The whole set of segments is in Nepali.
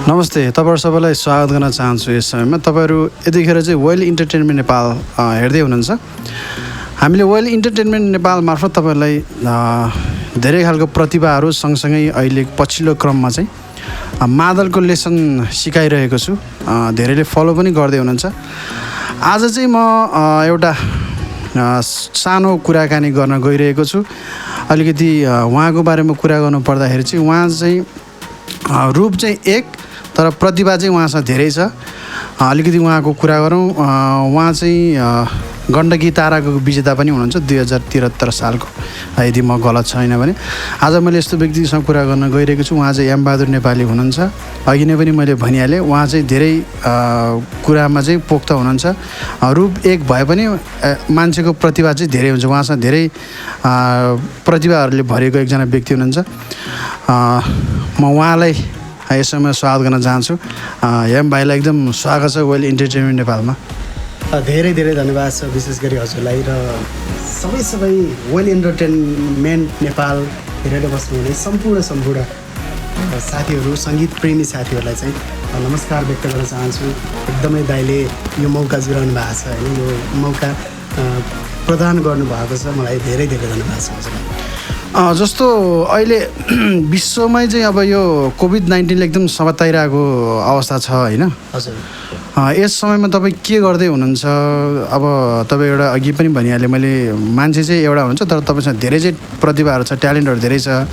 नमस्ते, तपाईँहरू सबैलाई स्वागत गर्न चाहन्छु। यस समयमा तपाईँहरू यतिखेर चाहिँ वेल इन्टरटेनमेन्ट नेपाल हेर्दै हुनुहुन्छ। हामीले वेल इन्टरटेनमेन्ट नेपाल मार्फत तपाईँहरूलाई धेरै खालको प्रतिभाहरू सँगसँगै अहिले पछिल्लो क्रममा चाहिँ मादलको लेसन सिकाइरहेको छु। धेरैले फलो पनि गर्दै हुनुहुन्छ। आज चाहिँ म एउटा सानो कुराकानी गर्न गइरहेको छु। अलिकति उहाँको बारेमा कुरा गर्नु पर्दाखेरि चाहिँ उहाँ चाहिँ रूप चाहिँ एक, तर प्रतिभा चाहिँ उहाँसँग धेरै छ। अलिकति उहाँको कुरा गरौँ। उहाँ चाहिँ गण्डकी ताराको विजेता पनि हुनुहुन्छ 2073 सालको, यदि म गलत छैन भने। आज मैले यस्तो व्यक्तिसँग कुरा गर्न गइरहेको छु। उहाँ चाहिँ एम बहादुर नेपाली हुनुहुन्छ। अघि नै पनि मैले भनिहालेँ, उहाँ चाहिँ धेरै कुरामा चाहिँ पोख्त हुनुहुन्छ। रूप एक भए पनि मान्छेको प्रतिभा चाहिँ धेरै हुन्छ। उहाँसँग धेरै प्रतिभाहरूले भरिएको एकजना व्यक्ति हुनुहुन्छ। म उहाँलाई यसमा स्वागत गर्न चाहन्छु। एम भाइलाई एकदम स्वागत छ वेल इन्टरटेनमेन्ट नेपालमा। धेरै धेरै धन्यवाद छ विशेष गरी हजुरलाई र सबै वेल इन्टरटेनमेन्ट नेपाल हेरेर बस्नुहुने सम्पूर्ण साथीहरू, सङ्गीत प्रेमी साथीहरूलाई चाहिँ नमस्कार व्यक्त गर्न चाहन्छु। एकदमै दाइले यो मौका जुराउनु भएको छ होइन, यो मौका प्रदान गर्नुभएको छ। मलाई धेरै धेरै धन्यवाद छ हजुरलाई। जस्तो अहिले विश्वमै चाहिँ अब यो कोभिड-19ले एकदम सताइरहेको अवस्था छ होइन। हजुर, यस समयमा तपाईँ के गर्दै हुनुहुन्छ? अब तपाईँ एउटा अघि पनि भनिहालेँ मैले, मान्छे चाहिँ एउटा हुन्छ, तर तपाईँसँग धेरै चाहिँ प्रतिभाहरू छ, ट्यालेन्टहरू धेरै छ।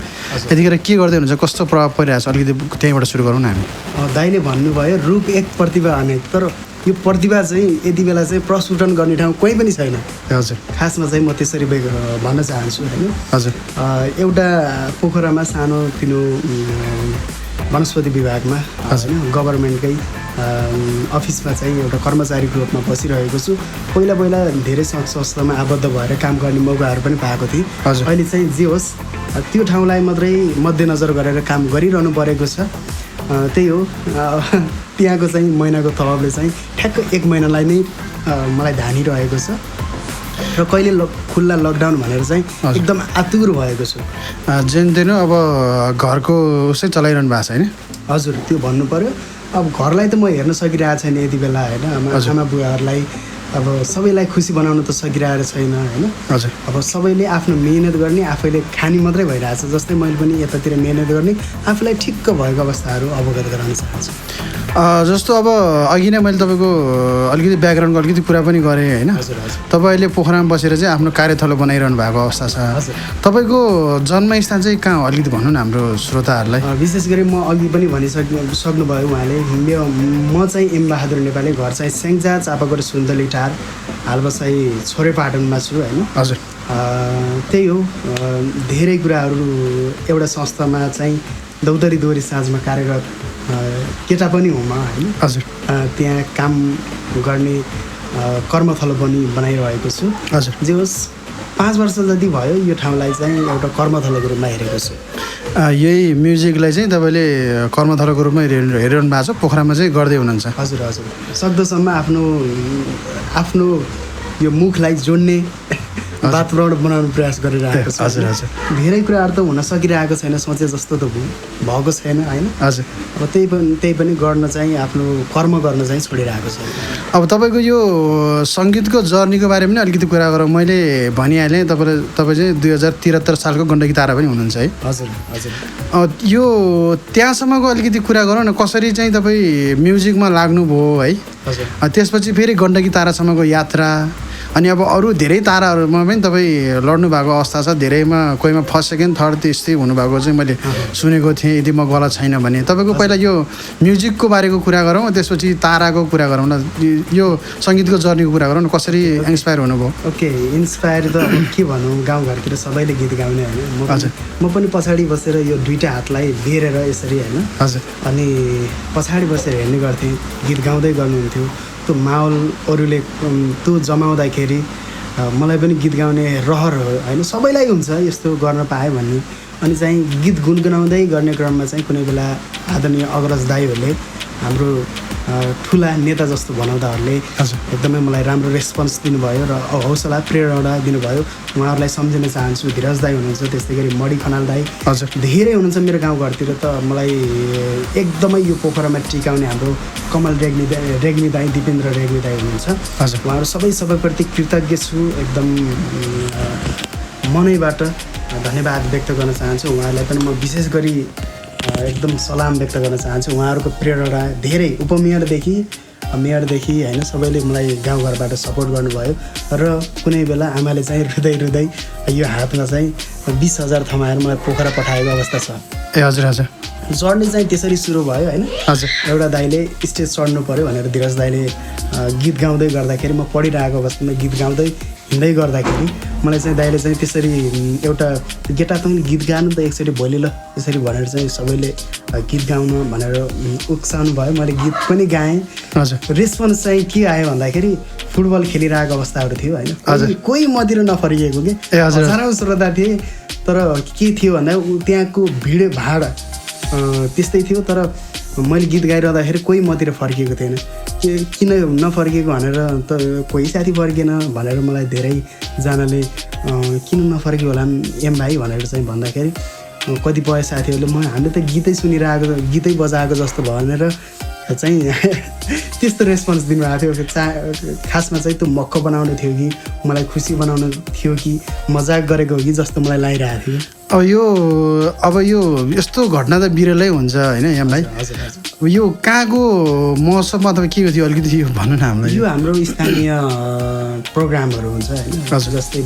यतिखेर के गर्दै हुनुहुन्छ? कस्तो प्रभाव परिरहेको छ? अलिकति त्यहीँबाट सुरु गरौँ न हामी। दाइले भन्नुभयो रूप एक प्रतिभा अनेक, तर यो प्रतिभा चाहिँ यति बेला चाहिँ प्रस्फुटन गर्ने ठाउँ कोही पनि छैन। हजुर, खासमा चाहिँ म त्यसरी भन्न चाहन्छु होइन। हजुर, एउटा पोखरामा सानो तिनो वनस्पति विभागमा होइन गभर्मेन्टकै अफिसमा चाहिँ एउटा कर्मचारीको रूपमा बसिरहेको छु। पहिला धेरै सङ्घ संस्थामा आबद्ध भएर काम गर्ने मौकाहरू पनि पाएको थिएँ। अहिले चाहिँ जे होस् त्यो ठाउँलाई मात्रै मध्यनजर गरेर काम गरिरहनु परेको छ। त्यही हो, त्यहाँको चाहिँ महिनाको तलबले चाहिँ ठ्याक्क 1 महिनालाई नै मलाई धानिरहेको छ र कहिले खुल्ला लकडाउन भनेर चाहिँ एकदम आतुर भएको छु। जेनतेन अब घरको उसै चलाइरहनु भएको छ होइन? हजुर, त्यो भन्नु पऱ्यो। अब घरलाई त म हेर्न सकिरहेको छैन यति बेला होइन। आमा बुवाहरूलाई अब सबैलाई खुसी बनाउन त सकिरहेको छैन होइन। हजुर, अब सबैले आफ्नो मेहनत गर्ने, आफैले खाने मात्रै भइरहेछ। जस्तै मैले पनि यतातिर मेहनत गर्ने, आफूलाई ठिक्क भएको अवस्थाहरू अवगत गराउन चाहन्छु। जस्तो अब अघि नै मैले तपाईँको अलिकति ब्याकग्राउन्डको अलिकति कुरा पनि गरेँ होइन। हजुर, तपाईँ अहिले पोखरामा बसेर चाहिँ आफ्नो कार्यथलो बनाइरहनु भएको अवस्था छ। हजुर, तपाईँको जन्मस्थान चाहिँ कहाँ हो? अलिकति भन्नु न हाम्रो श्रोताहरूलाई। विशेष गरी म अघि पनि सक्नुभयो उहाँले। म चाहिँ एम बहादुर नेपाली, घर चाहिँ स्याङ्जा चापाकोट सुन्तली टार, हाल बसाइ छोरेपाटनमा छु होइन। हजुर, त्यही हो, धेरै कुराहरू एउटा संस्थामा चाहिँ दौतरी दोहोरी साँझमा कार्यरत केटा पनि हुँ म होइन। हजुर, त्यहाँ काम गर्ने कर्मथलो पनि बनाइरहेको छु। हजुर, जे होस् 5 वर्ष जति भयो यो ठाउँलाई चाहिँ एउटा कर्मथलोको रूपमा हेरेको छु। यही म्युजिकलाई चाहिँ तपाईँले कर्मथलोको रूपमा हेरिरहनु भएको छ, पोखरामा चाहिँ गर्दै हुनुहुन्छ। हजुर, सक्दोसम्म आफ्नो यो मुखलाई जोड्ने वातावरण बनाउनु प्रयास गरिरहेको छ। हजुर, धेरै कुराहरू त हुन सकिरहेको छैन, सोचे जस्तो त भएको छैन होइन। हजुर, अब त्यही पनि गर्न चाहिँ आफ्नो कर्म गर्न चाहिँ छोडिरहेको छ। अब तपाईँको यो सङ्गीतको जर्नीको बारेमा पनि अलिकति कुरा गरौँ। मैले भनिहालेँ तपाईँ चाहिँ 2073 सालको गण्डकी तारा पनि हुनुहुन्छ है। हजुर, यो त्यहाँसम्मको अलिकति कुरा गरौँ न। कसरी चाहिँ तपाईँ म्युजिकमा लाग्नुभयो है? हजुर, त्यसपछि फेरि गण्डकी तारासम्मको यात्रा, अनि अब अरू धेरै ताराहरूमा पनि तपाईँ लड्नु भएको अवस्था छ। धेरैमा कोहीमा फर्स्ट सेकेन्ड थर्ड त्यस्तै हुनुभएको चाहिँ मैले सुनेको थिएँ, यदि म गलत छैन भने। तपाईँको पहिला यो म्युजिकको बारेको कुरा गरौँ, त्यसपछि ताराको कुरा गरौँ न, यो सङ्गीतको जर्नीको कुरा गरौँ न। कसरी इन्सपायर हुनुभयो? ओके, इन्सपायर त अब के भनौँ, गाउँघरतिर सबैले गीत गाउने होइन। म पनि पछाडि बसेर यो दुईवटा हातलाई बेरेर यसरी होइन। हजुर, अनि पछाडि बसेर हेर्ने गर्थेँ, गीत गाउँदै गर्नुहुन्थ्यो। त्यो माहौल अरूले त्यो जमाउँदाखेरि मलाई पनि गीत गाउने रहर होइन, सबैलाई हुन्छ यस्तो गर्न पाएँ भन्ने। अनि चाहिँ गीत गुनगुनाउँदै गर्ने क्रममा चाहिँ कुनै बेला आदरणीय अग्रज दाईहरूले हाम्रो ठुला नेता जस्तो बनाउँदाहरूले एकदमै मलाई राम्रो रेस्पोन्स दिनुभयो र हौसला प्रेरणा दिनुभयो। उहाँहरूलाई सम्झिन चाहन्छु। धीरज दाई हुनुहुन्छ, त्यस्तै गरी मणि खनाल दाई धेरै हुनुहुन्छ मेरो गाउँघरतिर। त मलाई एकदमै यो पोखरामा टिकाउने हाम्रो कमल रेग्मी दाई, दिपेन्द्र रेग्मी दाई हुनुहुन्छ। उहाँहरू सबैप्रति कृतज्ञ छु। एकदम मनैबाट धन्यवाद व्यक्त गर्न चाहन्छु। उहाँहरूलाई पनि म विशेष गरी एकदम सलाम व्यक्त गर्न चाहन्छु। उहाँहरूको प्रेरणा धेरै उपमेयरदेखि मेयरदेखि होइन सबैले मलाई गाउँघरबाट सपोर्ट गर्नुभयो र कुनै बेला आमाले चाहिँ रुँदै यो हातमा चाहिँ 20,000 थमाएर मलाई पोखरा पठाएको अवस्था छ। हजुर हजुर। चढ्ने चाहिँ त्यसरी सुरु भयो होइन। हजुर। एउटा दाइले स्टेज चढ्नु पऱ्यो भनेर धीरज दाइले गीत गाउँदै गर्दाखेरि म पढिरहेको अवस्थामा गीत गाउँदै हिँड्दै गर्दाखेरि मलाई चाहिँ दाइले चाहिँ त्यसरी एउटा गेटा तैँले गीत गानु त एकचोटि भोलि ल त्यसरी भनेर चाहिँ सबैले गीत गाउनु भनेर उक्साउनु भयो। मैले गीत पनि गाएँ। हजुर। रेस्पोन्स चाहिँ के आयो भन्दाखेरि फुटबल खेलिरहेको अवस्थाहरू थियो होइन। कोही मतिर नफर्किएको कि हजारौँ श्रोता थिए। तर के थियो भन्दा त्यहाँको भिडभाड त्यस्तै थियो। तर मैले गीत गाइरहँदाखेरि कोही मतिर फर्किएको थिएन। किन नफर्किएको भनेर त कोही साथी फर्किएन भनेर मलाई धेरैजनाले किन नफर्कियो होला एम भाइ भनेर चाहिँ भन्दाखेरि कतिपय साथीहरूले हामीले त गीतै सुनिरहेको गीतै बजाएको जस्तो भनेर चाहिँ त्यस्तो रेस्पोन्स दिनुभएको थियो। खासमा चाहिँ त्यो मक्ख बनाउनु थियो कि मलाई खुसी बनाउनु थियो कि मजाक गरेको हो कि जस्तो मलाई लागिरहेको थियो। अब यो यस्तो घटना त बिरलै हुन्छ होइन यहाँ भाइ। यो कहाँको महोत्सवमा अथवा के थियो अलिकति यो भन्नु न हामीलाई। यो हाम्रो स्थानीय प्रोग्रामहरू हुन्छ होइन। जस्तै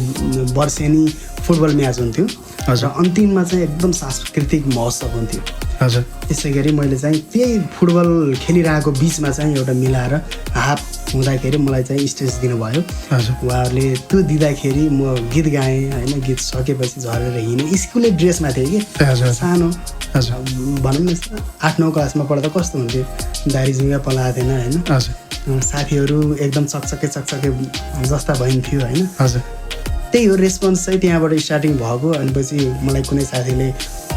वर्षेनी फुटबल म्याच हुन्थ्यो र अन्तिममा चाहिँ एकदम सांस्कृतिक महोत्सव हुन्थ्यो। हजुर। त्यसै गरी मैले चाहिँ त्यही फुटबल खेलिरहेको बिचमा चाहिँ एउटा मिलाएर हाफ हुँदाखेरि मलाई चाहिँ स्टेज दिनुभयो। उहाँहरूले त्यो दिँदाखेरि म गीत गाएँ होइन। गीत सकेपछि झरेर हिँडेँ। स्कुलै ड्रेसमा थिएँ कि सानो भनौँ न 8-9 क्लासमा पढ्दा कस्तो हुन्थ्यो दारी जुङ्गा पलाएको थिएन होइन। साथीहरू एकदम चकचके जस्ता भइन्थ्यो होइन। त्यही हो रेस्पोन्स चाहिँ त्यहाँबाट स्टार्टिङ भएको। अनि पछि मलाई कुनै साथीले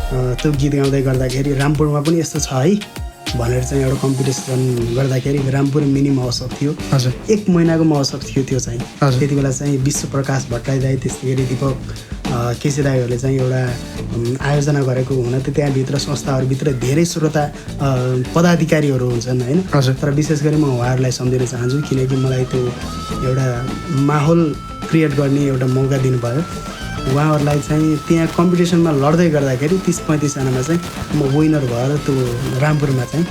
त्यो गीत गाउँदै गर्दाखेरि रामपुरमा पनि यस्तो छ है भनेर चाहिँ एउटा कम्पिटिसन गर्दाखेरि रामपुर मिनी महोत्सव थियो। 1 महिनाको महोत्सव थियो त्यो चाहिँ। त्यति बेला चाहिँ विश्वप्रकाश भट्टराई दाई त्यस्तै गरी दीपक केसी दाईहरूले चाहिँ एउटा आयोजना गरेको हुन त त्यहाँभित्र संस्थाहरूभित्र धेरै श्रोता पदाधिकारीहरू हुन्छन् होइन। तर विशेष गरी म उहाँहरूलाई सम्झिन चाहन्छु किनकि मलाई त्यो एउटा माहौल क्रिएट गर्ने एउटा मौका दिनुभयो। उहाँहरूलाई चाहिँ त्यहाँ कम्पिटिसनमा लड्दै गर्दाखेरि 30-35 जनामा चाहिँ म विनर भएर त्यो रामपुरमा चाहिँ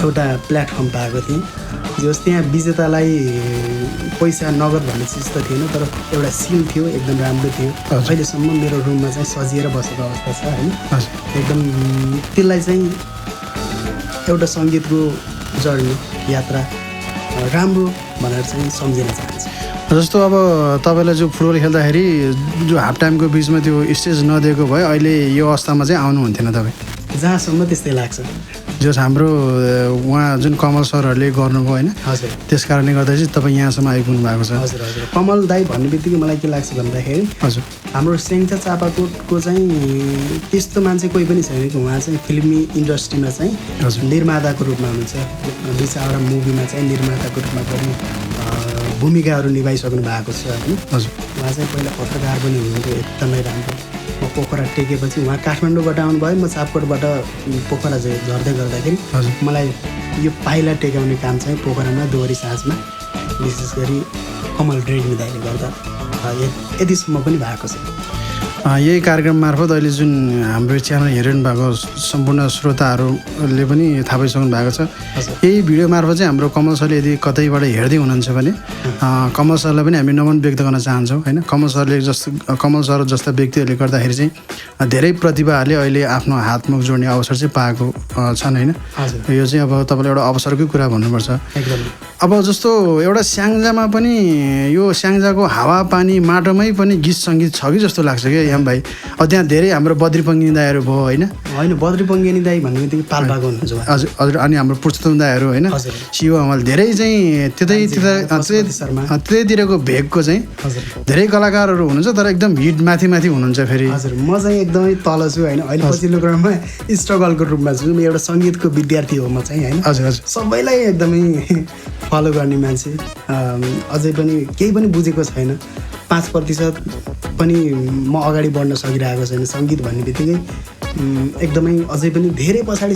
एउटा प्लेटफर्म पाएको थिएँ। जस त्यहाँ विजेतालाई पैसा नगद भन्ने चिज त थिएन तर एउटा सिल थियो एकदम राम्रो थियो। अहिलेसम्म मेरो रुममा चाहिँ सजिएर बसेको अवस्था छ होइन। एकदम त्यसलाई चाहिँ एउटा सङ्गीतको जर्नी यात्रा राम्रो भनेर चाहिँ सम्झिन चाहन्छु। जस्तो अब तपाईँलाई जो फुटबल खेल्दाखेरि जो हाफ टाइमको बिचमा त्यो स्टेज नदिएको भए अहिले यो अवस्थामा चाहिँ आउनुहुन्थेन तपाईँ। जहाँसम्म त्यस्तै लाग्छ। जस हाम्रो उहाँ जुन कमल सरहरूले गर्नुभयो होइन। त्यस कारणले गर्दा चाहिँ तपाईँ यहाँसम्म आइपुग्नु भएको छ। हजुर। कमल दाई भन्ने बित्तिकै मलाई के लाग्छ भन्दाखेरि हाम्रो सेङ्चा चापाकोटको चाहिँ त्यस्तो मान्छे कोही पनि छैन कि उहाँ चाहिँ फिल्मी इन्डस्ट्रीमा चाहिँ निर्माताको रूपमा हुनुहुन्छ। 2-4वटा मुभीमा चाहिँ निर्माताको रूपमा पनि भूमिकाहरू निभाइसक्नु भएको छ होइन। उहाँ चाहिँ पहिला पत्रकार पनि हुनुहुन्थ्यो एकदमै राम्रो। म पोखरा टेकेपछि उहाँ काठमाडौँबाट आउनुभयो। म चापकोटबाट पोखरा झर्दै गर्दाखेरि मलाई यो पाइला टेकाउने काम चाहिँ पोखरामा दोहोरी साँझमा विशेष गरी कमल रेग्मी दाइले गर्दा यतिसम्म पनि भएको छ। यही कार्यक्रम मार्फत अहिले जुन हाम्रो च्यानल हेरिरहनु भएको सम्पूर्ण श्रोताहरूले पनि थाहा पाइसक्नु भएको छ। यही भिडियो मार्फत चाहिँ हाम्रो कमल सरले यदि कतैबाट हेर्दै हुनुहुन्छ भने कमल सरलाई पनि हामी नमन व्यक्त गर्न चाहन्छौँ होइन। कमल सर जस्ता व्यक्तिहरूले गर्दाखेरि चाहिँ धेरै प्रतिभाहरूले अहिले आफ्नो हातमुख जोड्ने अवसर चाहिँ पाएको छन् होइन। यो चाहिँ अब तपाईँले एउटा अवसरकै कुरा भन्नुपर्छ। अब जस्तो एउटा स्याङ्जामा पनि यो स्याङ्जाको हावापानी माटोमै पनि गीत सङ्गीत छ कि जस्तो लाग्छ क्या याम भाइ त्यहाँ धेरै हाम्रो बद्री पङ्गिनी दाईहरू भयो होइन होइन बद्री पङ्गिनी दाई भन्ने बित्तिकै पाल्पाको हुनुहुन्छ उहाँ। हजुर हजुर अनि हाम्रो पुरुषोत्तम दाईहरू होइन हजुर। शिव हमाल धेरै चाहिँ पशुपति शर्मा। त्यतैतिरको भेगको चाहिँ हजुर धेरै कलाकारहरू हुनुहुन्छ तर एकदम हिट माथि माथि हुनुहुन्छ फेरि हजुर म चाहिँ एकदमै तल छु होइन अहिले पछिल्लो क्रममा स्ट्रगलको रूपमा छु म एउटा सङ्गीतको विद्यार्थी हो म चाहिँ होइन हजुर हजुर सबैलाई एकदमै फलो गर्ने मान्छे अझै पनि केही पनि बुझेको छैन 5% पनि म अगाडि बढ्न सकिरहेको छैन सङ्गीत भन्ने बित्तिकै एकदमै अझै पनि धेरै पछाडि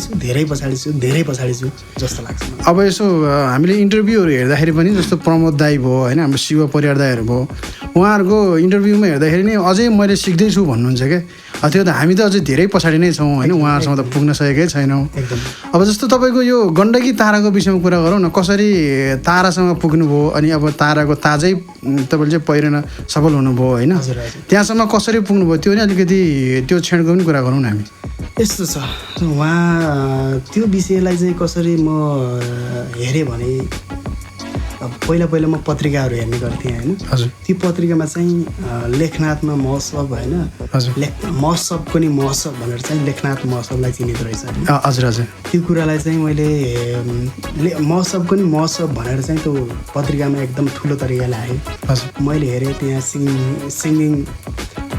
छु जस्तो लाग्छ मलाई। अब यसो हामीले इन्टरभ्यूहरू हेर्दाखेरि पनि जस्तो प्रमोद दाई भयो होइन हाम्रो शिव परियार दाईहरू भयो उहाँहरूको इन्टरभ्यूमा हेर्दाखेरि नै अझै मैले सिक्दैछु भन्नुहुन्छ क्या त्यो त हामी त अझै धेरै पछाडि नै छौँ होइन उहाँहरूसँग त पुग्न सकेकै छैनौँ। एकदम अब जस्तो तपाईँको यो गण्डकी ताराको विषयमा कुरा गरौँ न कसरी तारासँग पुग्नुभयो अनि अब ताराको ताजै तपाईँले चाहिँ पहिरन सफल हुनुभयो होइन हजुर हजुर त्यहाँसम्म कसरी पुग्नुभयो त्यो नि अलिकति त्यो क्षणको पनि कुरा गरौँ न हामी। यस्तो छ उहाँ त्यो विषयलाई चाहिँ कसरी म हेरेँ भने पहिला म पत्रिकाहरू हेर्ने गर्थेँ होइन हजुर त्यो पत्रिकामा चाहिँ लेखनाथमा महोत्सव होइन हजुर महोत्सवको नि महोत्सव भनेर चाहिँ लेखनाथ महोत्सवलाई चिनिँदो रहेछ होइन हजुर हजुर त्यो कुरालाई चाहिँ मैले महोत्सवको नि महोत्सव भनेर चाहिँ त्यो पत्रिकामा एकदम ठुलो तरिकाले आयो हजुर मैले हेरेँ त्यहाँ सिङ्गिङ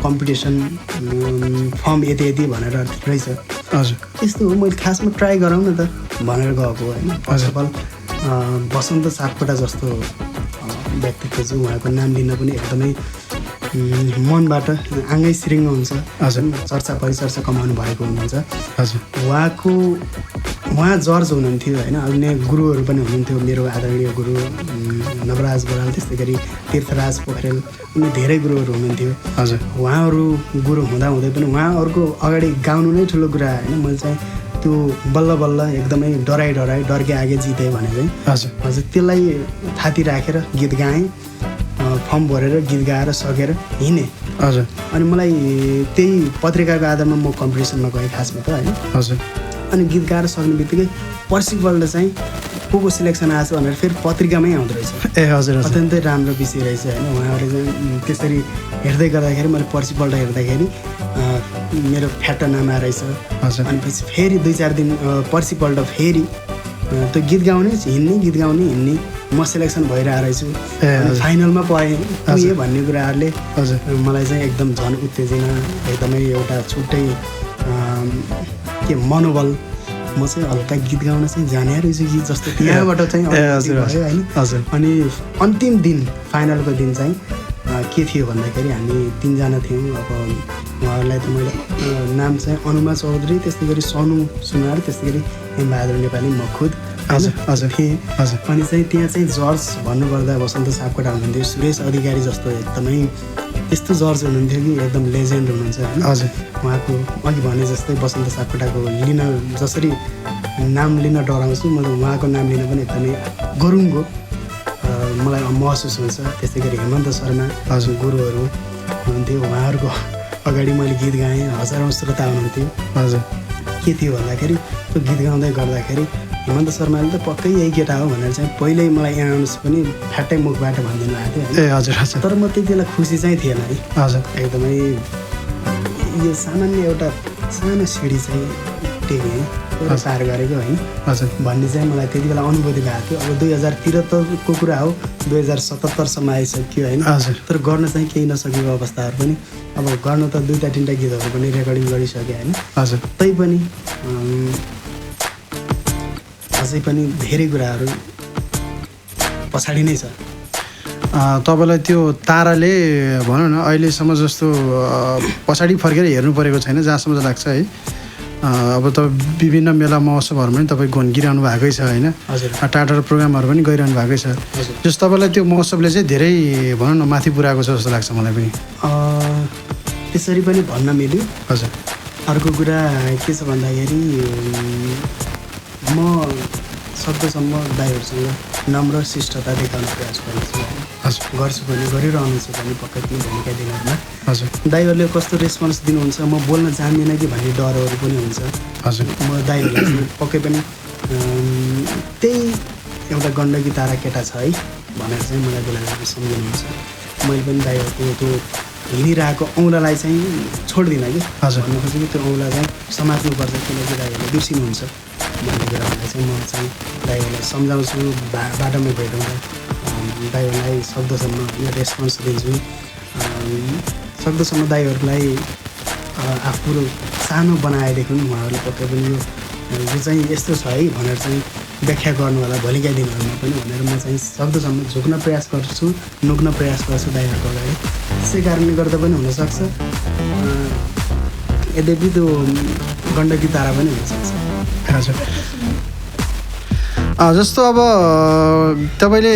कम्पिटिसन फर्म यति भनेर रहेछ हजुर यस्तो हो मैले खासमा ट्राई गराउँ न त भनेर गएको होइन फर्स्ट अफ अल बसन्त सापकोटा जस्तो व्यक्तित्व चाहिँ उहाँको नाम लिन पनि एकदमै मनबाट आँगै सिरिङ्ग हुन्छ हजुर चर्चा परिचर्चा कमाउनु भएको हुनुहुन्छ हजुर उहाँ जर्ज हुनुहुन्थ्यो होइन अन्य गुरुहरू पनि हुनुहुन्थ्यो मेरो आदरणीय गुरु नवराज बराल त्यस्तै गरी तीर्थराज पोखरेल अन्य धेरै गुरुहरू हुनुहुन्थ्यो हजुर उहाँहरू गुरु हुँदै पनि उहाँहरूको अगाडि गाउनु नै ठुलो कुरा होइन मैले चाहिँ त्यो बल्ल बल्ल एकदमै डराइ डरके आगे जितेँ भने चाहिँ हजुर त्यसलाई थाती राखेर गीत गाएँ फर्म भरेर गीत गाएर सकेर हिँडेँ हजुर अनि मलाई त्यही पत्रिकाको आधारमा म कम्पिटिसनमा गएँ खासमा त होइन हजुर अनि गीत गाएर सक्ने बित्तिकै पर्सिपल्ट चाहिँ को सिलेक्सन आएछ भनेर फेरि पत्रिकामै आउँदो रहेछ ए हजुर अत्यन्तै राम्रो विषय रहेछ होइन उहाँहरूले चाहिँ त्यसरी हेर्दै गर्दाखेरि मैले पर्सिपल्ट हेर्दाखेरि मेरो फ्याट नाम आएछ अनि पछि फेरि 2-4 दिन पर्सिपल्ट फेरि त्यो गीत गाउने हिँड्ने म सिलेक्सन भइरहेको रहेछु फाइनलमा पुगेँ भन्ने कुराहरूले मलाई चाहिँ एकदम झन् उत्तेजना एकदमै एउटा छुट्टै के मनोबल म चाहिँ हल्का गीत गाउन चाहिँ जाने रहेछु कि जस्तो त्यहाँबाट चाहिँ होइन अनि अन्तिम दिन फाइनलको दिन चाहिँ के थियो भन्दाखेरि हामी 3 जना थियौँ अब उहाँहरूलाई त मैले नाम चाहिँ अनुमा चौधरी त्यस्तै गरी सनु सुनार त्यस्तै गरी हेमबहादुर नेपाली म खुद थिएँ अनि चाहिँ त्यहाँ चाहिँ जर्ज भन्नुपर्दा बसन्त सापकोटा हुनुहुन्थ्यो सुरेश अधिकारी जस्तो एकदमै त्यस्तो जर्ज हुनुहुन्थ्यो कि एकदम लेजेन्ड हुनुहुन्छ होइन उहाँको अघि भने जस्तै बसन्त सापकोटाको लिन जसरी नाम लिन डराउँछु म उहाँको नाम लिन पनि एकदमै गरुङ्गो मलाई महसुस हुन्छ त्यस्तै गरी हेमन्त शर्मा गुरुहरू हुनुहुन्थ्यो उहाँहरूको अगाडि मैले गीत गाएँ हजारौँ श्रोता हुनुहुन्थ्यो के थियो भन्दाखेरि त्यो गीत गाउँदै गर्दाखेरि हेमन्त शर्माले त पक्कै यही केटा हो भनेर चाहिँ पहिल्यै मलाई एनाउन्स पनि फ्याट्टै मुखबाट भनिदिनु भएको थियो तर म त्यति बेला खुसी चाहिँ थिएन है एकदमै यो सामान्य एउटा सानो सिडी चाहिँ टेकेँ पार गरेको होइन भन्ने चाहिँ मलाई त्यति बेला अनुभूति भएको थियो अब 2073को कुरा हो 2077सम्म आइसक्यो होइन तर गर्न चाहिँ केही नसकेको अवस्थाहरू पनि अब गर्न त 2-3 गीतहरू पनि रेकर्डिङ गरिसकेँ होइन तैपनि अझै पनि धेरै कुराहरू पछाडि नै छ। तपाईँलाई त्यो ताराले भनौँ न अहिलेसम्म जस्तो पछाडि फर्केर हेर्नु परेको छैन जहाँसम्म लाग्छ है अब तपाईँ विभिन्न मेला महोत्सवहरूमा पनि तपाईँ घन्किरहनु भएकै छ होइन टाटा प्रोग्रामहरू पनि गइरहनु भएकै छ जस्तो तपाईँलाई त्यो महोत्सवले चाहिँ धेरै भनौँ न माथि पुऱ्याएको छ जस्तो लाग्छ मलाई पनि त्यसरी पनि भन्न मिल्यो हजुर अर्को कुरा के छ भन्दाखेरि म सक्दोसम्म दाइहरूसँग नम्र शिष्टता देखाउने प्रयास गर्छु पनि गरिरहनु छु भने पक्कै पनि भूमिका दिनमा दाइहरूले कस्तो रेस्पोन्स दिनुहुन्छ म बोल्न जान्दिनँ कि भन्ने डरहरू पनि हुन्छ म दाइहरूलाई पक्कै पनि त्यही एउटा गण्डकी तारा केटा छ है भनेर चाहिँ मलाई बेला सम्झिनुहुन्छ मैले पनि दाइहरूको त्यो हिँडिरहेको औँलालाई चाहिँ छोड्दिनँ कि हजुर। भन्नु खोजेको त्यो औँला चाहिँ समात्नुपर्छ किनकि दाइहरूले बिर्सिनुहुन्छ भन्ने कुराहरूलाई चाहिँ म चाहिँ दाइहरूलाई सम्झाउँछु बाटोमा भेटौँदा दाइहरूलाई सक्दोसम्म यो रेस्पोन्स दिन्छु सक्दोसम्म दाइहरूलाई आफू सानो बनाएदेखि उहाँहरूले पक्कै पनि यो चाहिँ यस्तो छ है भनेर चाहिँ व्याख्या गर्नु होला भोलिका दिनहरूमा पनि भनेर म चाहिँ सक्दोसम्म झुक्न प्रयास गर्छु नुक्न प्रयास गर्छु दाइहरूको अगाडि त्यसै कारणले गर्दा पनि हुनसक्छ यद्यपि त्यो गण्डकी तारा पनि हुनसक्छ हजुर जस्तो अब तपाईँले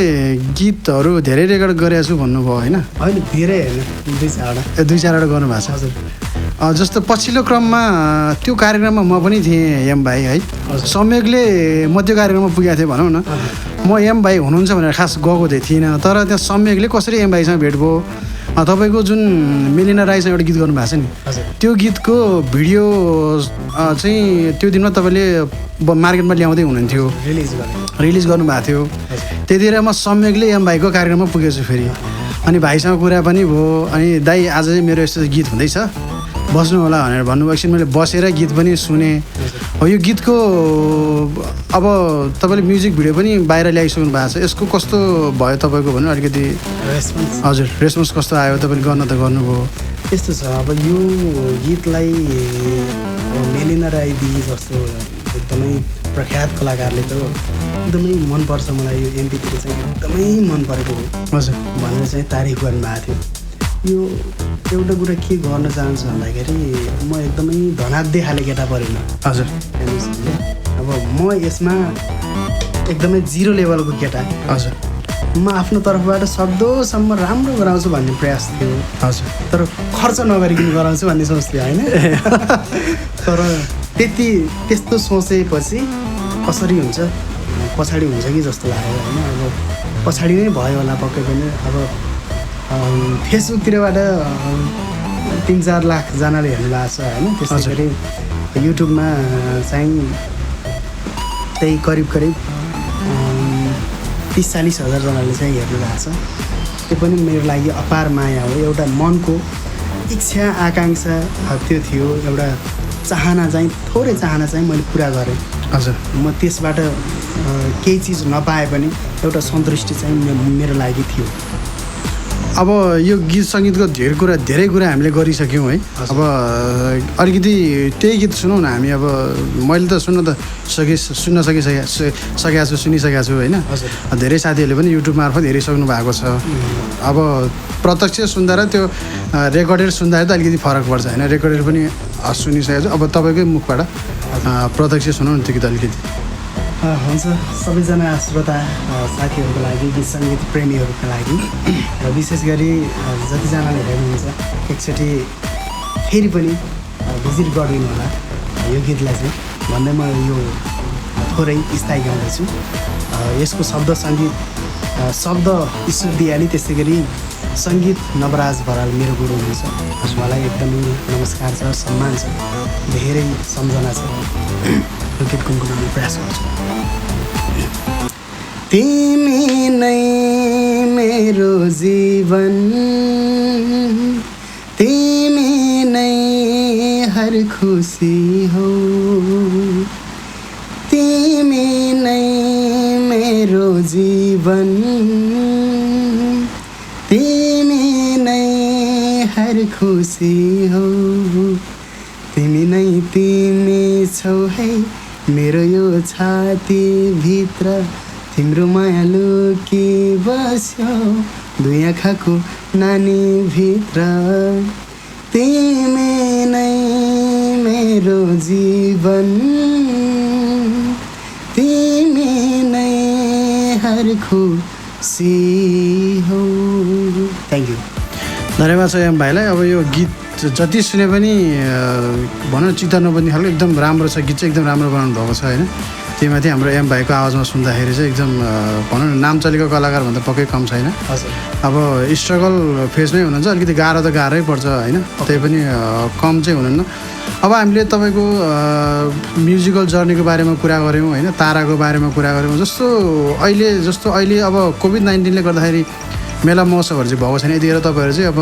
गीतहरू धेरै रेकर्ड गरेको छु भन्नुभयो होइन होइन धेरै होइन दुई चारवटा गर्नुभएको छ हजुर जस्तो पछिल्लो क्रममा त्यो कार्यक्रममा म पनि थिएँ एम भाइ है संयोगले म त्यो कार्यक्रममा पुगेको थिएँ भनौँ न म एम भाइ हुनुहुन्छ भनेर खास गएको थिइनँ तर त्यहाँ संयोगले कसरी एम भाइसँग भेट भयो तपाईँको जुन मेलिना राईसँग एउटा गीत गर्नुभएको छ नि त्यो गीतको भिडियो चाहिँ त्यो दिनमा तपाईँले मार्केटमा ल्याउँदै हुनुहुन्थ्यो रिलिज गर्नुभएको थियो त्यतिखेर म संयोगले एम भाइको कार्यक्रममा पुगेको छु फेरि अनि भाइसँग कुरा पनि भयो अनि दाइ आज चाहिँ मेरो यस्तो गीत हुँदैछ बस्नु होला भनेर भन्नुभयो एकछिन मैले बसेर गीत पनि सुने हो यो गीतको अब तपाईँले म्युजिक भिडियो पनि बाहिर ल्याइसक्नु भएको छ यसको कस्तो भयो तपाईँको भन्नु अलिकति रेस्पोन्स हजुर रेस्पोन्स कस्तो आयो तपाईँले गर्न त गर्नुभयो यस्तो छ अब यो गीतलाई मेलिना राई दिदी जस्तो एकदमै प्रख्यात कलाकारले त एकदमै मनपर्छ मलाई यो एमपीतिर चाहिँ एकदमै मन परेको हो हजुर भनेर चाहिँ तारिफ गर्नुभएको थियो यो एउटा कुरा के गर्न चाहन्छु भन्दाखेरि म एकदमै धनाध्य खाले केटा परेन हजुर अब म यसमा एकदमै जिरो लेभलको केटा हजुर म आफ्नो तर्फबाट सक्दोसम्म राम्रो गराउँछु भन्ने प्रयास थियो हजुर तर खर्च नगरिकन गराउँछु भन्ने सोच थियो होइन तर त्यस्तो सोचेपछि कसरी हुन्छ पछाडि हुन्छ कि जस्तो लाग्यो होइन अब पछाडि नै भयो होला पक्कै पनि अब फेसबुकतिरबाट 3-4 लाखजनाले हेर्नु भएको छ होइन त्यसै गरी युट्युबमा चाहिँ त्यही करिब 30-40 हजारजनाले चाहिँ हेर्नु भएको छ त्यो पनि मेरो लागि अपार माया हो एउटा मनको इच्छा आकाङ्क्षा त्यो थियो एउटा चाहना चाहिँ थोरै चाहना चाहिँ मैले पुरा गरेँ हजुर म त्यसबाट केही चिज नपाए पनि एउटा सन्तुष्टि चाहिँ मेरो लागि थियो अब यो गीत सङ्गीतको धेरै कुरा हामीले गरिसक्यौँ है अब अलिकति त्यही गीत सुनौँ न हामी अब मैले त सुन्न सकेको छु सुनिसकेको छु होइन धेरै साथीहरूले पनि युट्युब मार्फत हेरिसक्नु भएको छ अब प्रत्यक्ष सुन्दा र त्यो रेकर्डेड सुन्दाखेरि त अलिकति फरक पर्छ होइन रेकर्डेड पनि सुनिसकेको छु अब तपाईँकै मुखबाट प्रत्यक्ष सुनौँ न त्यो गीत अलिकति हुन्छ सबैजना श्रोता साथीहरूको लागि गीत सङ्गीत प्रेमीहरूको लागि र विशेष गरी जतिजनाले हेर्नुहुन्छ एकचोटि फेरि पनि भिजिट गरिदिनु होला यो गीतलाई चाहिँ भन्दै म यो थोरै स्थायी गाउँदैछु यसको शब्द सङ्गीत शब्द ईश्वर दियाली त्यसै गरी सङ्गीत नवराज बराल मेरो गुरु हुनुहुन्छ उहाँलाई एकदमै नमस्कार छ सम्मान छ धेरै सम्झना छ यो गीत गुनगुनाउने प्रयास गर्छु तिमी नै मेरो जीवन तिमी नै हर खुसी हो तिमी नै मेरो जीवन तिमी नै हर खुसी हो तिमी नै तिमी छौ है मेरो यो छाती भित्र तिम्रो माया लुकी बस्यो दुई आँखाको नानी भित्र तिमी नै मेरो जीवन तिमी नै हर खुसी हो थ्याङ्क यू धन्यवाद छ एम भाइलाई अब यो गीत जति सुने पनि भनौँ चित्त नबन्ने खालको एकदम राम्रो छ गीत चाहिँ एकदम राम्रो बनाउनु भएको छ होइन त्यहीमाथि हाम्रो एम भाइको आवाजमा सुन्दाखेरि चाहिँ एकदम भनौँ न नाम चलेको कलाकार भन्दा पक्कै कम छैन अब स्ट्रगल फेजमै हुनुहुन्छ अलिकति गाह्रो त गाह्रै पर्छ होइन त्यही पनि कम चाहिँ हुनुहुन्न अब हामीले तपाईँको म्युजिकल जर्नीको बारेमा कुरा गऱ्यौँ होइन ताराको बारेमा कुरा गऱ्यौँ जस्तो अहिले अब कोभिड-19ले गर्दाखेरि मेला महोत्सवहरू चाहिँ भएको छैन यतिखेर तपाईँहरू चाहिँ अब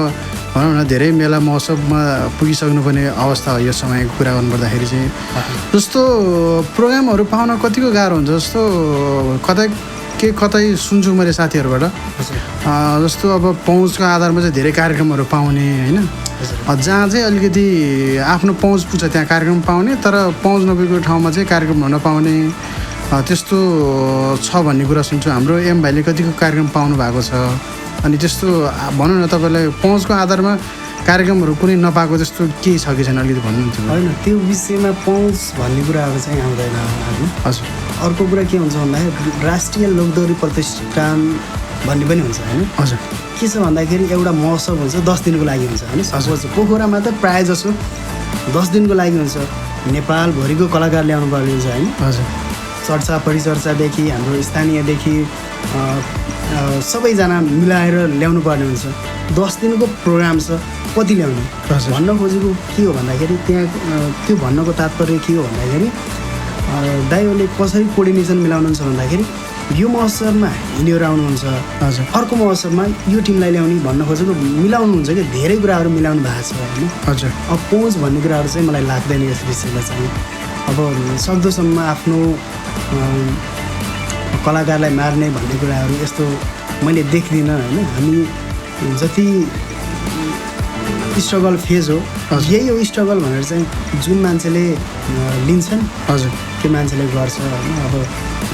भनौँ न धेरै मेला महोत्सवमा पुगिसक्नुपर्ने अवस्था हो यो समयको कुरा गर्नुपर्दाखेरि चाहिँ। जस्तो प्रोग्रामहरू पाउन कतिको गाह्रो हुन्छ जस्तो कतै सुन्छु मैले साथीहरूबाट जस्तो अब पहुँचको आधारमा चाहिँ धेरै कार्यक्रमहरू पाउने होइन, जहाँ चाहिँ अलिकति आफ्नो पहुँच पुग्छ त्यहाँ कार्यक्रम पाउने, तर पहुँच नपुगेको ठाउँमा चाहिँ कार्यक्रम हुन पाउने त्यस्तो छ भन्ने कुरा सुन्छु। हाम्रो एम भाइले कतिको कार्यक्रम पाउनु भएको छ, अनि त्यस्तो भनौँ न तपाईँलाई पहुँचको आधारमा कार्यक्रमहरू कुनै नपाएको त्यस्तो केही छ कि छैन अलिकति भन्नुहुन्छ? होइन, त्यो विषयमा पहुँच भन्ने कुराहरू चाहिँ आउँदैन होइन। हजुर। अर्को कुरा के हुन्छ भन्दाखेरि राष्ट्रिय लोकदोहोरी प्रतिष्ठान भन्ने पनि हुन्छ होइन। हजुर। के छ भन्दाखेरि एउटा महोत्सव हुन्छ 10 दिनको लागि हुन्छ होइन। सपोज पोखरामा त प्रायः जसो 10 दिनको लागि हुन्छ, नेपालभरिको कलाकार ल्याउनु पर्ने हुन्छ होइन। हजुर। चर्चा परिचर्चादेखि हाम्रो स्थानीयदेखि सबैजना मिलाएर ल्याउनु पर्ने हुन्छ। 10 दिनको प्रोग्राम छ, कति ल्याउने भन्न खोजेको के हो भन्दाखेरि त्यहाँ त्यो भन्नको तात्पर्य के हो भन्दाखेरि दाइहरूले कसरी कोअर्डिनेसन मिलाउनुहुन्छ भन्दाखेरि यो महोत्सवमा हिँडेर आउनुहुन्छ, हजुर, अर्को महोत्सवमा यो टिमलाई ल्याउने भन्न खोजेको मिलाउनुहुन्छ कि धेरै कुराहरू मिलाउनु भएको छ होइन। हजुर। अब पहुँच भन्ने कुराहरू चाहिँ मलाई लाग्दैन यस विषयमा चाहिँ। अब सक्दोसम्म आफ्नो कलाकारलाई मार्ने भन्ने कुराहरू यस्तो मैले देख्दिनँ होइन। हामी जति स्ट्रगल फेज हो यही हो स्ट्रगल भनेर चाहिँ जुन मान्छेले लिन्छन् हजुर त्यो मान्छेले गर्छ होइन। अब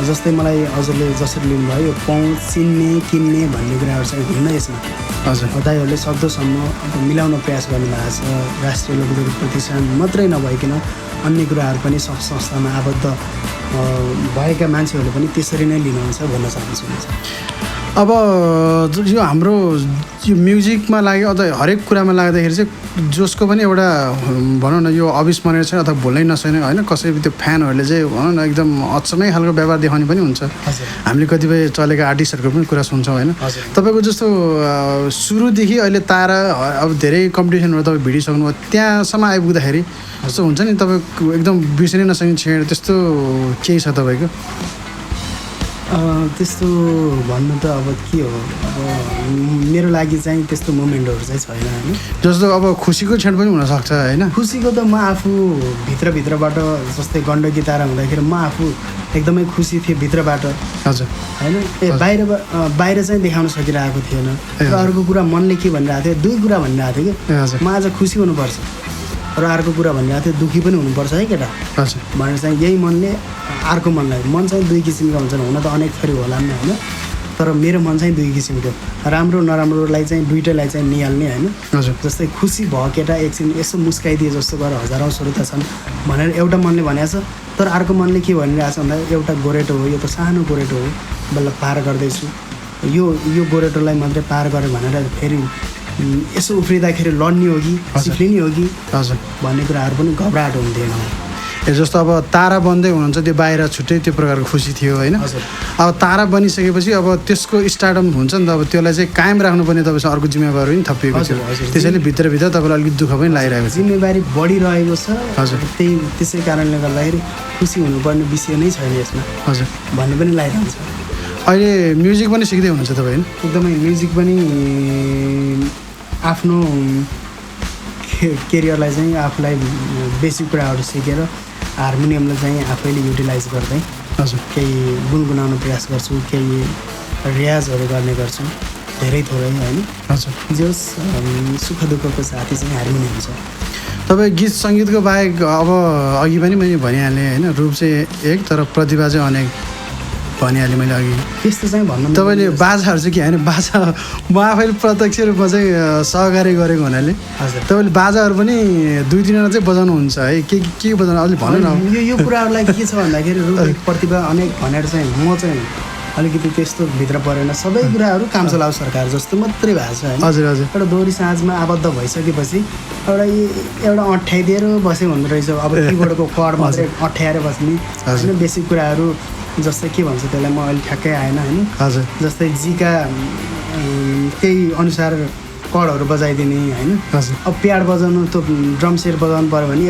जस्तै मलाई हजुरले जसरी लिनुभयो पहुँच चिन्ने किन्ने भन्ने कुराहरू चाहिँ हुन्न यसमा। हजुर। दाइहरूले सक्दोसम्म अब मिलाउन प्रयास गर्नुभएको छ। राष्ट्रिय लोकदोहोरी प्रतिष्ठान मात्रै नभइकन अन्य कुराहरू पनि संस्थामा आबद्ध भएका मान्छेहरूले पनि त्यसरी नै लिनुहुन्छ भन्न चाहन्छु। अब यो हाम्रो यो म्युजिकमा लाग्यो अथवा हरेक कुरामा लाग्दाखेरि चाहिँ जसको पनि एउटा भनौँ न यो अविस्मरणीय छैन अथवा भुल्नै नसक्ने होइन। कसै त्यो फ्यानहरूले चाहिँ भनौँ न एकदम अचम्मै खालको व्यवहार देखाउने पनि हुन्छ। हामीले कतिपय चलेका आर्टिस्टहरूको पनि कुरा सुन्छौँ होइन। तपाईँको जस्तो सुरुदेखि अहिले तारा अब धेरै कम्पिटिसनहरू तपाईँ भिडिसक्नुभयो, त्यहाँसम्म आइपुग्दाखेरि जस्तो हुन्छ नि तपाईँको एकदम बिर्सिनै नसक्ने छेड त्यस्तो केही छ तपाईँको? त्यस्तो भन्नु त अब के हो, अब मेरो लागि चाहिँ त्यस्तो मोमेन्टहरू चाहिँ छैन होइन। जस्तो अब खुसीको क्षण पनि हुनसक्छ होइन। खुसीको त म आफू भित्रबाट जस्तै गण्डकी तारा हुँदाखेरि म आफू एकदमै खुसी थिएँ भित्रबाट। हजुर। होइन बाहिर चाहिँ देखाउन सकिरहेको थिएन। र अर्को कुरा मनले के भनिरहेको थियो, दुई कुरा भनिरहेको थियो कि म आज खुसी हुनुपर्छ र अर्को कुरा भनिरहेको थियो दुःखी पनि हुनुपर्छ है केटा भनेर चाहिँ यही मनले अर्को मनलाई। मन चाहिँ दुई किसिमका हुन्छन्, हुन त अनेक थरी होला नि होइन, तर मेरो मन चाहिँ दुई किसिमको, राम्रो नराम्रोलाई चाहिँ दुइटैलाई चाहिँ निहाल्ने होइन। जस्तै खुसी भयो केटा एकछिन यसो मुस्काइदिए जस्तो गरेर हजारौँ श्रोता छन् भनेर एउटा मनले भनेको छ, तर अर्को मनले के भनिरहेको छ भन्दा एउटा गोरेटो हो, यो त सानो गोरेटो हो, बल्ल पार गर्दैछु, यो गोरेटोलाई मात्रै पार गरेँ भनेर फेरि यसो उफ्रिँदाखेरि लड्ने हो कि सिफ्लिने हो कि भन्ने कुराहरू पनि घबराहट हुन्थेन। जस्तो अब तारा बन्दै हुनुहुन्छ त्यो बाहिर छुट्टै त्यो प्रकारको खुसी थियो होइन। अब तारा बनिसकेपछि अब त्यसको स्टार्डम हुन्छ नि त, अब त्यसलाई चाहिँ कायम राख्नुपर्ने तपाईँसँग अर्को जिम्मेवारी पनि थपिएको छ। त्यसैले भित्रभित्र तपाईँलाई अलिक दुःख पनि लागिरहेको छ, जिम्मेवारी बढिरहेको छ। हजुर। त्यसै कारणले गर्दाखेरि खुसी हुनुपर्ने विषय नै छैन यसमा हजुर भन्ने पनि लागिरहन्छ। अहिले म्युजिक पनि सिक्दै हुनुहुन्छ तपाईँ? एकदमै म्युजिक पनि आफ्नो केरियरलाई चाहिँ आफूलाई बेसिक कुराहरू सिकेर हार्मोनियमलाई चाहिँ आफैले युटिलाइज गर्दै हजुर केही गुनगुनाउन प्रयास गर्छु, केही रियाजहरू गर्ने गर्छु धेरै थोरै होइन। हजुर। जस सुख दुःखको साथी चाहिँ हार्मोनियम छ। तपाईँ गीत सङ्गीतको बाहेक अब अघि पनि मैले भनिहालेँ होइन, रूप चाहिँ एक तर प्रतिभा चाहिँ अनेक भनिहालेँ मैले अघि। त्यस्तो चाहिँ भन्नु तपाईँले बाजाहरू चाहिँ के होइन, बाजा म आफैले प्रत्यक्ष रूपमा चाहिँ सहकार्य गरेको हुनाले तपाईँले बाजाहरू पनि दुई तिनवटा चाहिँ बजाउनुहुन्छ है, के बजाउनु अलिक भन्नु न। यो कुराहरूलाई के छ भन्दाखेरि रूप प्रतिभा अनेक भनेर चाहिँ म चाहिँ अलिकति त्यस्तो भित्र परेन। सबै कुराहरू काम चलाउ सरकार जस्तो मात्रै भएको छ होइन। हजुर हजुर। एउटा दोहोरी साँझमा आबद्ध भइसकेपछि एउटा अठ्याइदिएर बसेको हुँदो रहेछ। अब किबोर्डको कड मात्रै अठ्याएर बस्ने होइन। बेसिक कुराहरू जस्तै के भन्छ त्यसलाई म अहिले ठ्याक्कै आएन होइन। हजुर। जस्तै जीका त्यही अनुसार कडहरू बजाइदिने होइन। अब प्याड बजाउनु त ड्रम सेट बजाउनु पऱ्यो भने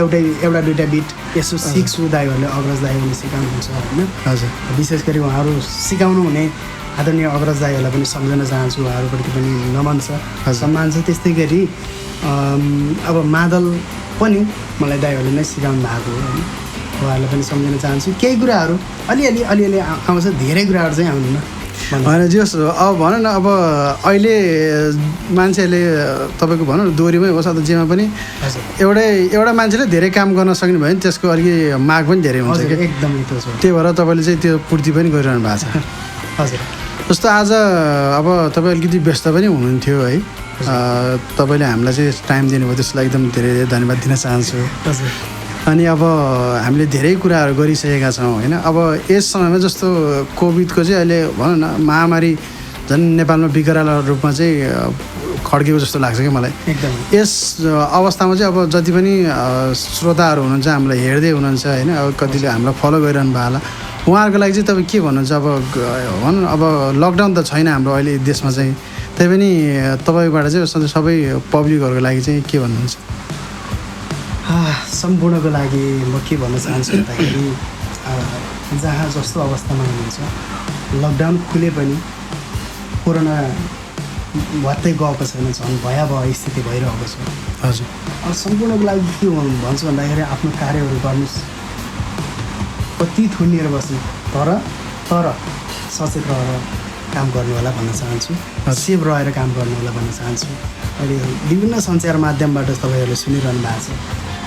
एउटा दुइटा बिट यसो सिक्छु दाइहरूले, अग्रज दाइहरूले सिकाउनुहुन्छ होइन। हजुर। विशेष गरी उहाँहरू सिकाउनु हुने आदरणीय अग्रज दाईहरूलाई पनि सम्झन चाहन्छु, उहाँहरूप्रति पनि नमन छ, सम्मान छ। त्यस्तै गरी अब मादल पनि मलाई दाईहरूले नै सिकाउनु भएको हो होइन, उहाँहरूलाई पनि सम्झन चाहन्छु। केही कुराहरू अलिअलि आउँछ, धेरै कुराहरू चाहिँ आउँदैन। होइन जे होस्, अब भनौँ न, अब अहिले मान्छेहरूले तपाईँको भनौँ न दोहोरीमै होस् अथवा जेमा पनि एउटा मान्छेले धेरै काम गर्न सक्ने भयो भने त्यसको अलिकति माग पनि धेरै हुन्छ कि, एकदमै त्यो छ। त्यही भएर तपाईँले चाहिँ त्यो पूर्ति पनि गरिरहनु भएको छ। हजुर, जस्तो आज अब तपाईँ अलिकति व्यस्त पनि हुनुहुन्थ्यो है, तपाईँले हामीलाई चाहिँ टाइम दिनुभयो, त्यसलाई एकदम धेरै धेरै धन्यवाद दिन चाहन्छु। हजुर। अनि अब हामीले धेरै कुराहरू गरिसकेका छौँ होइन। अब यस समयमा जस्तो कोभिडको चाहिँ अहिले भनौँ न महामारी झन् नेपालमा विकराल रूपमा चाहिँ खड्केको जस्तो लाग्छ कि मलाई। एकदम यस अवस्थामा चाहिँ अब जति पनि श्रोताहरू हुनुहुन्छ, हामीलाई हेर्दै हुनुहुन्छ होइन, अब कतिले हामीलाई फलो गरिरहनु भयो होला, उहाँहरूको लागि चाहिँ तपाईँ के भन्नुहुन्छ? अब भनौँ अब लकडाउन त छैन हाम्रो अहिले देशमा चाहिँ, त्यही पनि तपाईँबाट चाहिँ सबै पब्लिकहरूको लागि चाहिँ के भन्नुहुन्छ? सम्पूर्णको लागि म के भन्न चाहन्छु भन्दाखेरि जहाँ जस्तो अवस्थामा हुनुहुन्छ, लकडाउन खुले पनि कोरोना भत्तै गएको छैन, झन् भयावह स्थिति भइरहेको छ। हजुर, सम्पूर्णको लागि के भन्छु भन्दाखेरि आफ्नो कार्यहरू गर्नुहोस्, कति थुनिएर बस्नु, तर सचेत रहेर काम गर्नु होला भन्न चाहन्छु, सेफ रहेर काम गर्नु होला भन्न चाहन्छु। अहिले विभिन्न सञ्चार माध्यमबाट तपाईँहरूले सुनिरहनु भएको छ,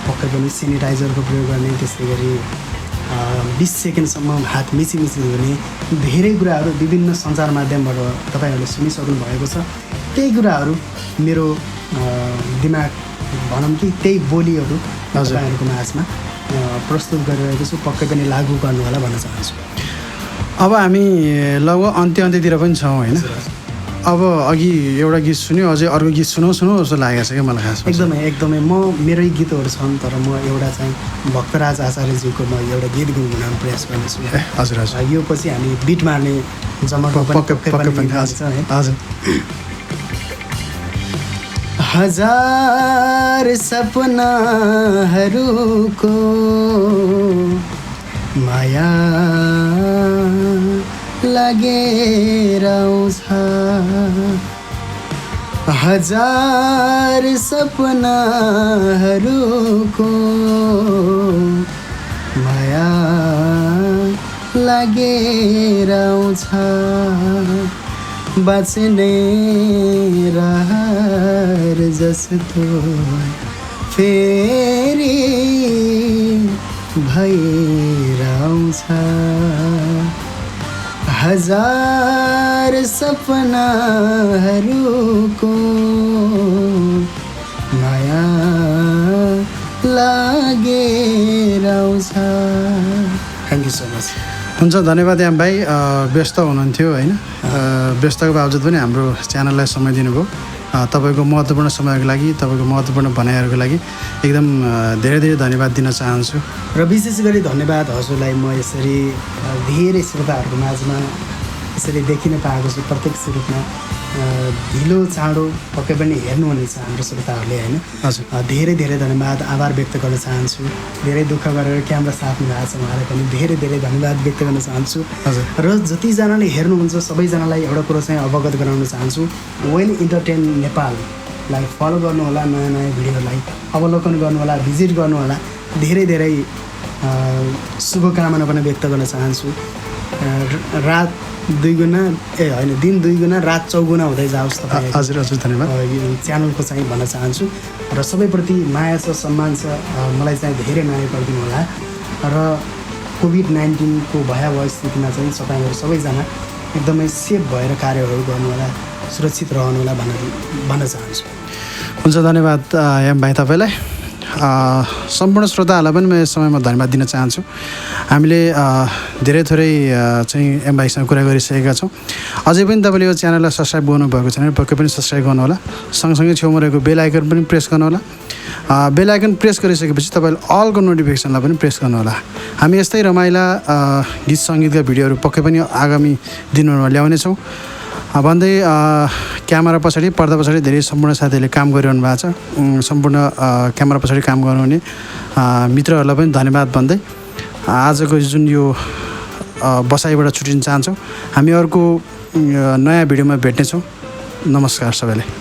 पक्कै पनि सेनिटाइजरको प्रयोग गर्ने, त्यस्तै गरी 20 सेकेन्डसम्म हात मिची हुने धेरै कुराहरू विभिन्न सञ्चार माध्यमबाट तपाईँहरूले सुनिसक्नु भएको छ। त्यही कुराहरू मेरो दिमाग भनौँ कि त्यही बोलीहरू तपाईँहरूको माझमा प्रस्तुत गरिरहेको छु, पक्कै पनि लागू गर्नु होला भन्न चाहन्छु। अब हामी लगभग अन्त्यतिर पनि छौँ होइन। अब अघि एउटा गीत सुन्यो, अझै अर्को गीत सुनौ जस्तो लागेको छ क्या मलाई खासमा। एकदमै मेरै गीतहरू छन्, तर म एउटा चाहिँ भक्तराज आचार्यज्यूको म एउटा गीत गुनगुनाउने प्रयास गर्नेछु। हजुर हजुर, यो पछि हामी बिट मार्ने जमाना पनि हजुर। हजार सपनाहरूको माया लागेर आउँछ, हजार सपनाहरूको माया लागेर आउँछ, बाँच्ने रहर जस्तो फेरि भएर आउँछ, हजार सपनाहरूको माया लागेर आउँछ। Thank you so much. हुन्छ, धन्यवाद याम भाइ। व्यस्त हुनुहुन्थ्यो होइन, व्यस्तको बावजुद पनि हाम्रो च्यानललाई समय दिनुभयो। तपाईँको महत्त्वपूर्ण समयको लागि, तपाईँको महत्त्वपूर्ण भनाइहरूको लागि एकदम धेरै धेरै धन्यवाद दिन चाहन्छु। र विशेष गरी धन्यवाद हजुरलाई म यसरी धेरै श्रोताहरूको माझमा यसरी देखिन पाएको छु, प्रत्यक्ष रूपमा ढिलो चाँडो पक्कै पनि हेर्नुहुनेछ हाम्रो श्रोताहरूले होइन। हजुर, धेरै धेरै धन्यवाद, आभार व्यक्त गर्न चाहन्छु। धेरै दुःख गरेर क्यामेरा साथमा भएको छ, उहाँलाई पनि धेरै धेरै धन्यवाद व्यक्त गर्न चाहन्छु। हजुर, र जतिजनाले हेर्नुहुन्छ सबैजनालाई एउटा कुरो चाहिँ अवगत गराउन चाहन्छु, वेल इन्टरटेन नेपाललाई फलो गर्नुहोला, नयाँ नयाँ भिडियोलाई अवलोकन गर्नुहोला, भिजिट गर्नुहोला। धेरै धेरै शुभकामना पनि व्यक्त गर्न चाहन्छु। रात 2 गुणा दिन 2 गुणा रात 4 गुणा हुँदै जाओस् तपाईँ। हजुर हजुर, धन्यवाद। यो च्यानलको चाहिँ भन्न चाहन्छु र सबैप्रति माया छ, सम्मान छ, मलाई चाहिँ धेरै माया गरिदिनु होला। र कोभिड-19 को भयावह स्थितिमा चाहिँ तपाईँहरू सबैजना एकदमै सेफ भएर कार्यहरू गर्नुहोला, सुरक्षित रहनुहोला भन्न चाहन्छु। हुन्छ, धन्यवाद याम भाइ तपाईँलाई। सम्पूर्ण श्रोताहरूलाई पनि म यस समयमा धन्यवाद दिन चाहन्छु। हामीले धेरै थोरै चाहिँ एम भाइसँग कुरा गरिसकेका छौँ। अझै पनि तपाईँले यो च्यानललाई सब्सक्राइब गर्नुभएको छैन, पक्कै पनि सब्सक्राइब गर्नुहोला। सँगसँगै छेउमा रहेको बेल आइकन पनि प्रेस गर्नुहोला। बेल आइकन प्रेस गरिसकेपछि तपाईँले अलको नोटिफिकेसनलाई पनि प्रेस गर्नुहोला। हामी यस्तै रमाइला गीत सङ्गीतका भिडियोहरू पक्कै पनि आगामी दिनहरूमा ल्याउनेछौँ भन्दै क्यामेरा पछाडि, पर्दा पछाडि धेरै सम्पूर्ण साथीहरूले काम गरिरहनु भएको छ। सम्पूर्ण क्यामेरा पछाडि काम गर्नुहुने मित्रहरूलाई पनि धन्यवाद भन्दै आजको जुन यो बसाइबाट छुटिन चाहन्छौँ। हामी अर्को नयाँ भिडियोमा भेट्नेछौँ। नमस्कार सबैलाई।